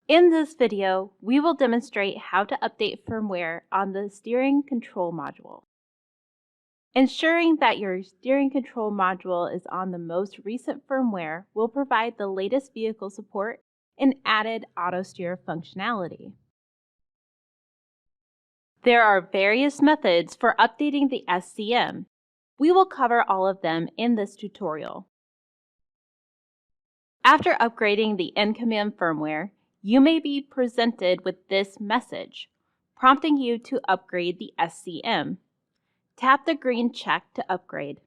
In this video, we will demonstrate how to update firmware on the steering control module. Ensuring that your steering control module is on the most recent firmware will provide the latest vehicle support and added auto steer functionality. There are various methods for updating the SCM. We will cover all of them in this tutorial. After upgrading the in-command firmware, you may be presented with this message, prompting you to upgrade the SCM. Tap the green check to upgrade.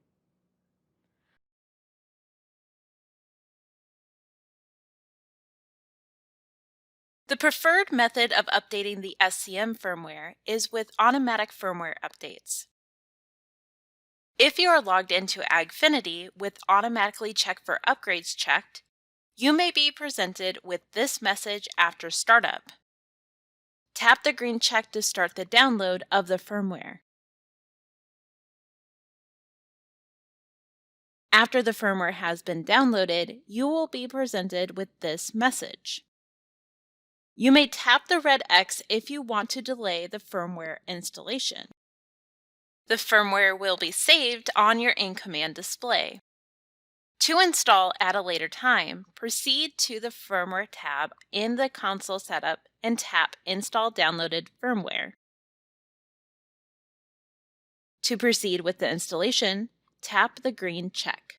The preferred method of updating the SCM firmware is with automatic firmware updates. If you are logged into Agfinity with Automatically Check for Upgrades checked, you may be presented with this message after startup. Tap the green check to start the download of the firmware. After the firmware has been downloaded, you will be presented with this message. You may tap the red X if you want to delay the firmware installation. The firmware will be saved on your in-command display. To install at a later time, proceed to the Firmware tab in the console setup and tap Install Downloaded Firmware. To proceed with the installation, tap the green check.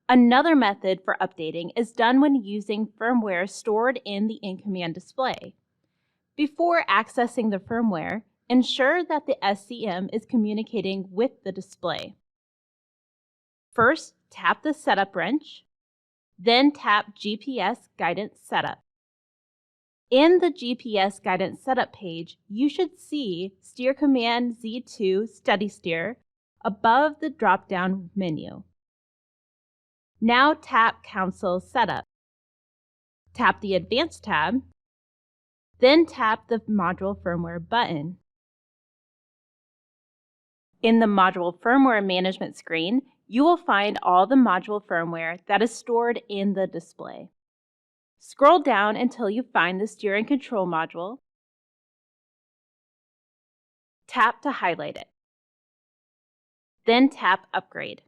Another method for updating is done when using firmware stored in the in-command display. Before accessing the firmware, ensure that the SCM is communicating with the display. First, tap the Setup wrench, then tap GPS Guidance Setup. In the GPS Guidance Setup page, you should see Steer Command Z2 Steady Steer above the drop-down menu. Now tap Console Setup. Tap the Advanced tab, then tap the Module Firmware button. In the Module Firmware Management screen, you will find all the module firmware that is stored in the display. Scroll down until you find the steering control module. Tap to highlight it. Then tap Upgrade.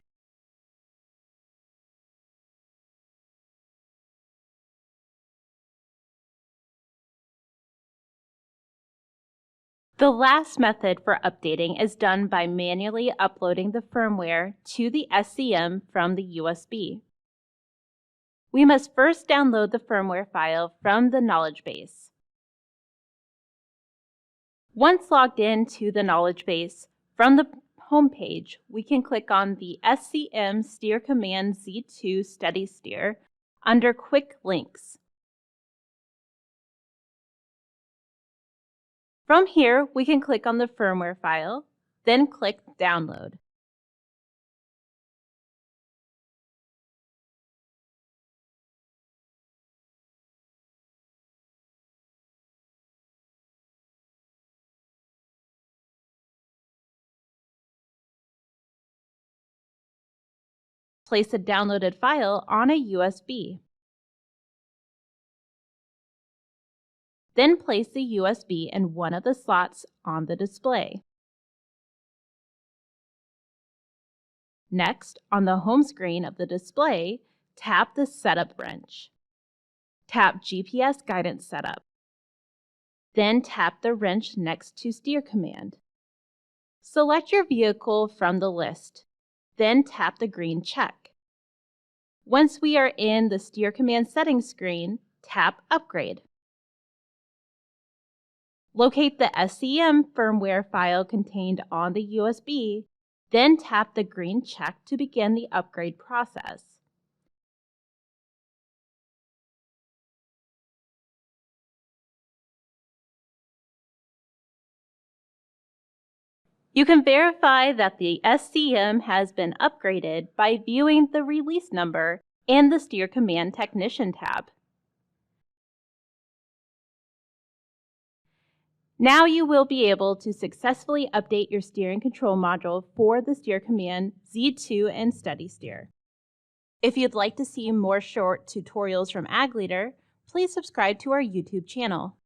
The last method for updating is done by manually uploading the firmware to the SCM from the USB. We must first download the firmware file from the knowledge base. Once logged in to the knowledge base, from the home page, we can click on the SCM Steer Command Z2 Steady Steer under Quick Links. From here, we can click on the firmware file, then click Download. Place a downloaded file on a USB. Then place the USB in one of the slots on the display. Next, on the home screen of the display, tap the Setup wrench. Tap GPS Guidance Setup. Then tap the wrench next to Steer Command. Select your vehicle from the list. Then tap the green check. Once we are in the Steer Command settings screen, tap Upgrade. Locate the SCM firmware file contained on the USB, then tap the green check to begin the upgrade process. You can verify that the SCM has been upgraded by viewing the release number and the Steer Command Technician tab. Now you will be able to successfully update your steering control module for the steer command Z2 and Steady Steer. If you'd like to see more short tutorials from Ag Leader, please subscribe to our YouTube channel.